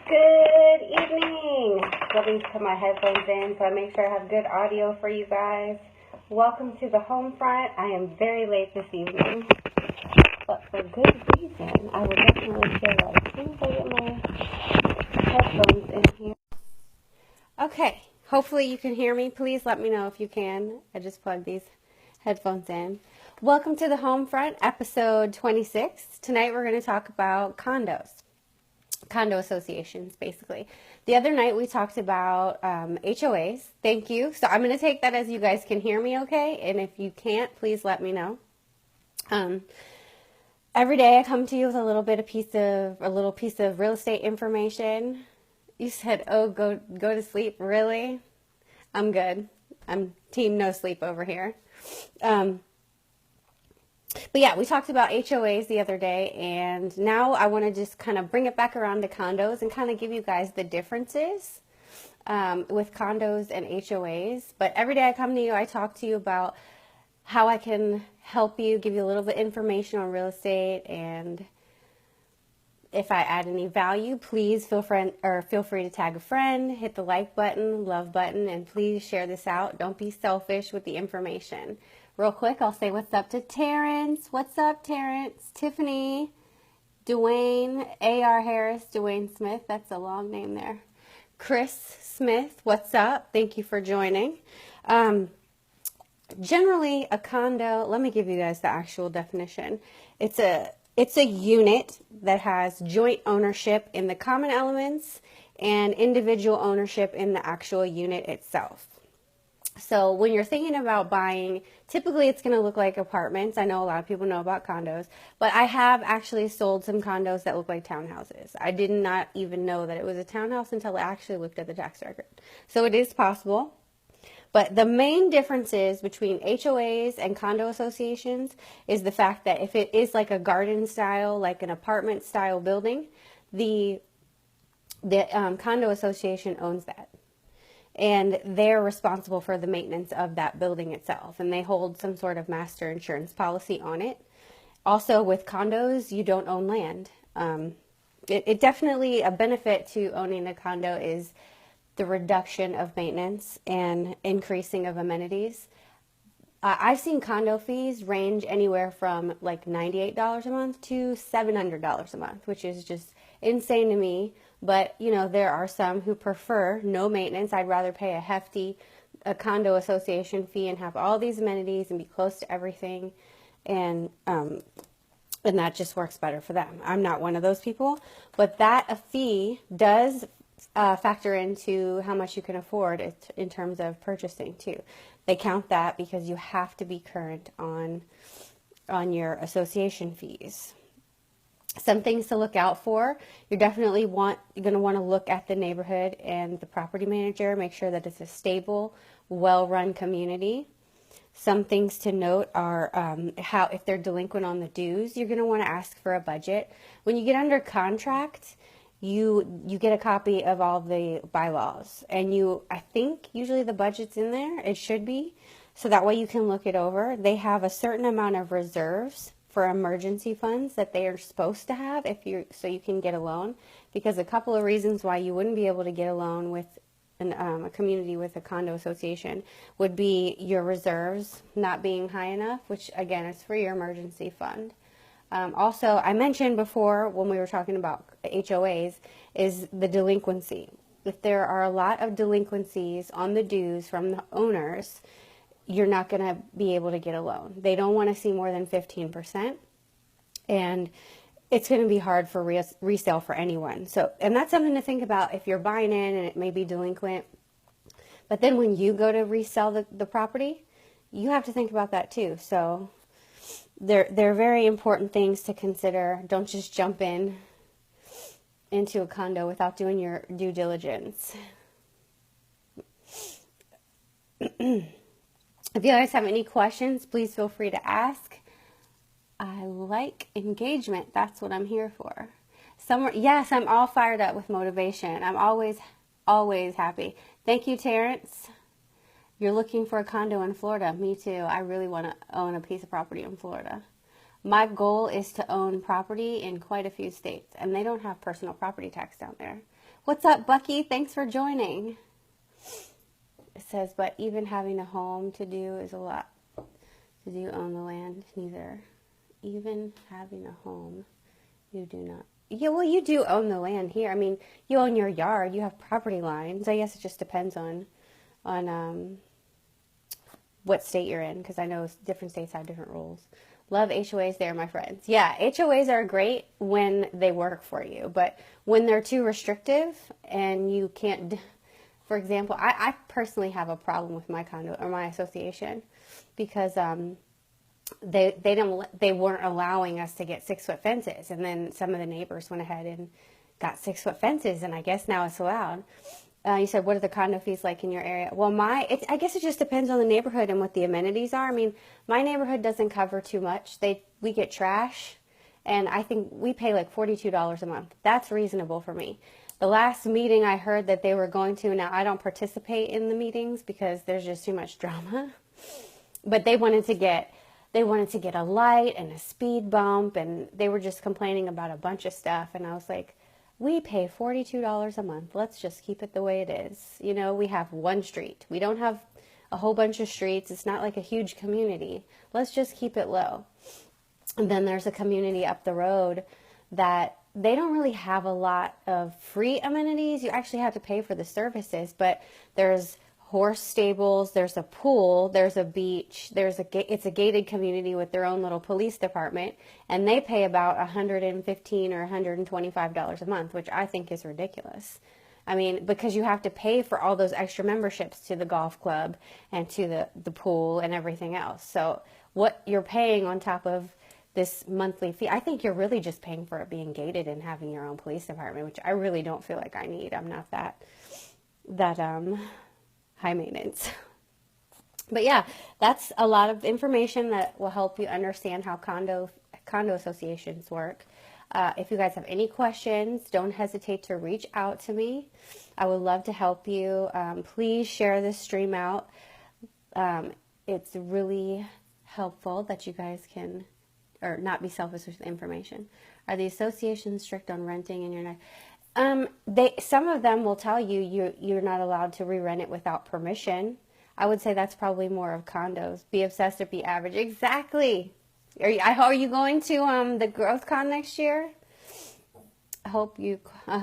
Good evening. Let me put my headphones in so I make sure I have good audio for you guys. Welcome to the home front. I am very late this evening, but for good reason. I will definitely share that as soon as I get my headphones in here. Okay, hopefully you can hear me. Please let me know if you can. I just plugged these headphones in. Welcome to the home front, episode 26. Tonight we're going to talk about condos. Condo associations, basically. The other night we talked about HOAs. Thank you. So I'm going to take that as you guys can hear me okay, and if you can't, please let me know. Every day I come to you with a little piece of real estate information. You said, "Oh, go to sleep." Really? I'm good. I'm team no sleep over here. But yeah, we talked about HOAs the other day, and now I want to just kind of bring it back around to condos and kind of give you guys the differences with condos and HOAs. But every day I come to you, I talk to you about how I can help you, give you a little bit of information on real estate, and if I add any value, please feel free to tag a friend, hit the like button, love button, and please share this out. Don't be selfish with the information. Real quick, I'll say what's up to Terrence. What's up, Terrence? Tiffany, Dwayne, A.R. Harris, Dwayne Smith. That's a long name there. Chris Smith, what's up? Thank you for joining. Generally, a condo, let me give you guys the actual definition. It's a unit that has joint ownership in the common elements and individual ownership in the actual unit itself. So when you're thinking about buying, typically it's going to look like apartments. I know a lot of people know about condos, but I have actually sold some condos that look like townhouses. I did not even know that it was a townhouse until I actually looked at the tax record. So it is possible. But the main differences between HOAs and condo associations is the fact that if it is like a garden style, like an apartment style building, the condo association owns that. And they're responsible for the maintenance of that building itself. And they hold some sort of master insurance policy on it. Also, with condos, you don't own land. It definitely, a benefit to owning a condo is the reduction of maintenance and increasing of amenities. I've seen condo fees range anywhere from like $98 a month to $700 a month, which is just insane to me. But, you know, there are some who prefer no maintenance. I'd rather pay a hefty condo association fee and have all these amenities and be close to everything. And that just works better for them. I'm not one of those people. But a fee does factor into how much you can afford in terms of purchasing, too. They count that because you have to be current on your association fees. Some things to look out for. You're going to want to look at the neighborhood and the property manager. Make sure that it's a stable, well-run community. Some things to note are if they're delinquent on the dues, you're going to want to ask for a budget. When you get under contract, you get a copy of all the bylaws, and I think usually the budget's in there. It should be, so that way you can look it over. They have a certain amount of reserves for emergency funds that they are supposed to have so you can get a loan, because a couple of reasons why you wouldn't be able to get a loan with a community with a condo association would be your reserves not being high enough, which again is for your emergency fund. Also, I mentioned before when we were talking about HOAs is the delinquency. If there are a lot of delinquencies on the dues from the owners, you're not going to be able to get a loan. They don't want to see more than 15%, and it's going to be hard for resale for anyone. So, and that's something to think about if you're buying in and it may be delinquent. But then when you go to resell the property, you have to think about that too. So they're very important things to consider. Don't just jump into a condo without doing your due diligence. If you guys have any questions, please feel free to ask. I like engagement. That's what I'm here for. Yes, I'm all fired up with motivation. I'm always happy. Thank you, Terrence. You're looking for a condo in Florida. Me too. I really want to own a piece of property in Florida. My goal is to own property in quite a few states, and they don't have personal property tax down there, What's up, Bucky? Thanks for joining. It says, but even having a home to do is a lot. Do you own the land? Neither. Even having a home, you do not. Yeah, well, you do own the land here. I mean, you own your yard. You have property lines. I guess it just depends on what state you're in, because I know different states have different rules. Love HOAs. They're my friends. Yeah, HOAs are great when they work for you, but when they're too restrictive and you can't, for example, I personally have a problem with my condo or my association because they weren't allowing us to get 6-foot fences, and then some of the neighbors went ahead and got 6-foot fences, and I guess now it's allowed. You said, what are the condo fees like in your area? Well, I guess it just depends on the neighborhood and what the amenities are. I mean, my neighborhood doesn't cover too much. We get trash, and I think we pay like $42 a month. That's reasonable for me. The last meeting I heard that they were going to, now I don't participate in the meetings because there's just too much drama, but they wanted to get a light and a speed bump, and they were just complaining about a bunch of stuff, and I was like, we pay $42 a month. Let's just keep it the way it is. You know, we have one street. We don't have a whole bunch of streets. It's not like a huge community. Let's just keep it low. And then there's a community up the road that they don't really have a lot of free amenities. You actually have to pay for the services, but there's horse stables, there's a pool, there's a beach, it's a gated community with their own little police department, and they pay about $115 or $125 a month, which I think is ridiculous. I mean, because you have to pay for all those extra memberships to the golf club and to the pool and everything else. So what you're paying on top of this monthly fee, I think you're really just paying for it being gated and having your own police department, which I really don't feel like I need. I'm not that high maintenance. But yeah, that's a lot of information that will help you understand how condo associations work. If you guys have any questions, don't hesitate to reach out to me. I would love to help you. Please share this stream out. It's really helpful that you guys can, or not be selfish with information. Are the associations strict on renting and you're not? Some of them will tell you you're not allowed to re-rent it without permission. I would say that's probably more of condos. Be obsessed or be average. Exactly. Are you going to the Growth Con next year? I hope you.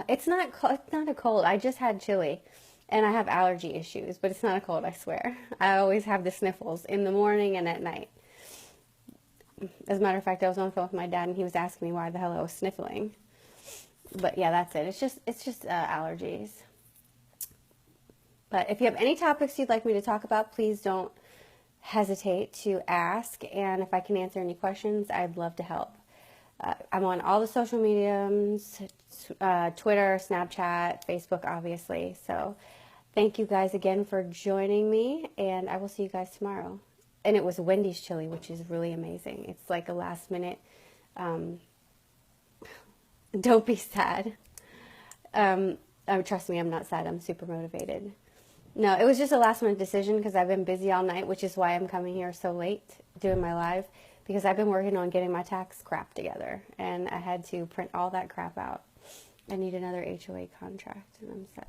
It's not a cold. I just had chili, and I have allergy issues, but it's not a cold. I swear. I always have the sniffles in the morning and at night. As a matter of fact, I was on the phone with my dad, and he was asking me why the hell I was sniffling. But yeah, that's it. It's just allergies. But if you have any topics you'd like me to talk about, please don't hesitate to ask. And if I can answer any questions, I'd love to help. I'm on all the social mediums, Twitter, Snapchat, Facebook, obviously. So thank you guys again for joining me, and I will see you guys tomorrow. And it was Wendy's chili, which is really amazing. It's like a last minute. Don't be sad. Trust me, I'm not sad. I'm super motivated. No, it was just a last minute decision because I've been busy all night, which is why I'm coming here so late doing my live, because I've been working on getting my tax crap together, and I had to print all that crap out. I need another HOA contract, and I'm set.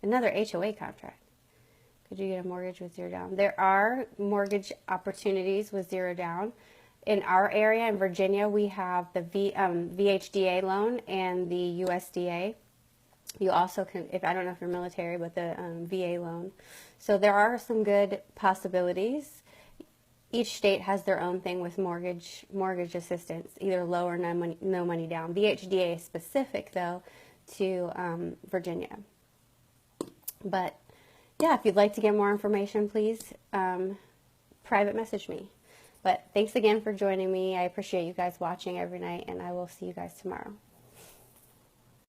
Another HOA contract. Could you get a mortgage with 0 down? There are mortgage opportunities with 0 down. In our area in Virginia, we have the VHDA loan and the USDA. You also can, I don't know if you're military, but the VA loan. So there are some good possibilities. Each state has their own thing with mortgage assistance, either low or no money down. VHDA is specific, though, to Virginia. But yeah, if you'd like to get more information, please private message me. But thanks again for joining me. I appreciate you guys watching every night, and I will see you guys tomorrow.